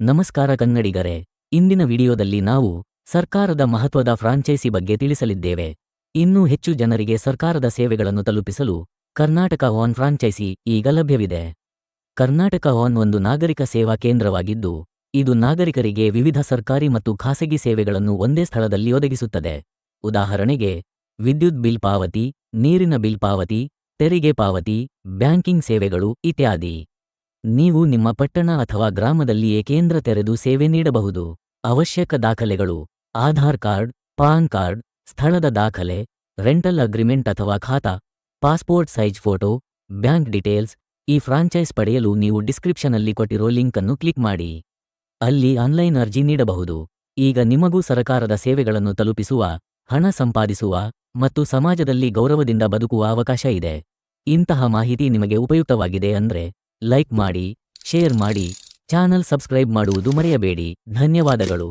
ನಮಸ್ಕಾರ ಕನ್ನಡಿಗರೇ, ಇಂದಿನ ವಿಡಿಯೋದಲ್ಲಿ ನಾವು ಸರ್ಕಾರದ ಮಹತ್ವದ ಫ್ರಾಂಚೈಸಿ ಬಗ್ಗೆ ತಿಳಿಸಲಿದ್ದೇವೆ. ಇನ್ನೂ ಹೆಚ್ಚು ಜನರಿಗೆ ಸರ್ಕಾರದ ಸೇವೆಗಳನ್ನು ತಲುಪಿಸಲು ಕರ್ನಾಟಕ ಒನ್ ಫ್ರಾಂಚೈಸಿ ಈಗ ಲಭ್ಯವಿದೆ. ಕರ್ನಾಟಕ ಒನ್ ಒಂದು ನಾಗರಿಕ ಸೇವಾ ಕೇಂದ್ರವಾಗಿದ್ದು, ಇದು ನಾಗರಿಕರಿಗೆ ವಿವಿಧ ಸರ್ಕಾರಿ ಮತ್ತು ಖಾಸಗಿ ಸೇವೆಗಳನ್ನು ಒಂದೇ ಸ್ಥಳದಲ್ಲಿ ಒದಗಿಸುತ್ತದೆ. ಉದಾಹರಣೆಗೆ, ವಿದ್ಯುತ್ ಬಿಲ್ ಪಾವತಿ, ನೀರಿನ ಬಿಲ್ ಪಾವತಿ, ತೆರಿಗೆ ಪಾವತಿ, ಬ್ಯಾಂಕಿಂಗ್ ಸೇವೆಗಳು ಇತ್ಯಾದಿ. ನೀವು ನಿಮ್ಮ ಪಟ್ಟಣ ಅಥವಾ ಗ್ರಾಮದಲ್ಲಿಯೇ ಕೇಂದ್ರ ತೆರೆದು ಸೇವೆ ನೀಡಬಹುದು. ಅವಶ್ಯಕ ದಾಖಲೆಗಳು: ಆಧಾರ್ ಕಾರ್ಡ್, ಪಾನ್ ಕಾರ್ಡ್, ಸ್ಥಳದ ದಾಖಲೆ, ರೆಂಟಲ್ ಅಗ್ರಿಮೆಂಟ್ ಅಥವಾ ಖಾತಾ, passport size photo, bank details. ಈ ಫ್ರಾಂಚೈಸ್ ಪಡೆಯಲು ನೀವು ಡಿಸ್ಕ್ರಿಪ್ಷನಲ್ಲಿ ಕೊಟ್ಟಿರೋ ಲಿಂಕ್ ಅನ್ನು ಕ್ಲಿಕ್ ಮಾಡಿ. ಅಲ್ಲಿ ಆನ್ಲೈನ್ ಅರ್ಜಿ ನೀಡಬಹುದು. ಈಗ ನಿಮಗೂ ಸರಕಾರದ ಸೇವೆಗಳನ್ನು ತಲುಪಿಸುವ, ಹಣ ಸಂಪಾದಿಸುವ ಮತ್ತು ಸಮಾಜದಲ್ಲಿ ಗೌರವದಿಂದ ಬದುಕುವ ಅವಕಾಶ ಇದೆ. ಇಂತಹ ಮಾಹಿತಿ ನಿಮಗೆ ಉಪಯುಕ್ತವಾಗಿದೆ ಅಂದ್ರೆ ಲೈಕ್ ಮಾಡಿ, ಶೇರ್ ಮಾಡಿ, ಚಾನಲ್ ಸಬ್ಸ್ಕ್ರೈಬ್ ಮಾಡುವುದು ಮರೆಯಬೇಡಿ. ಧನ್ಯವಾದಗಳು.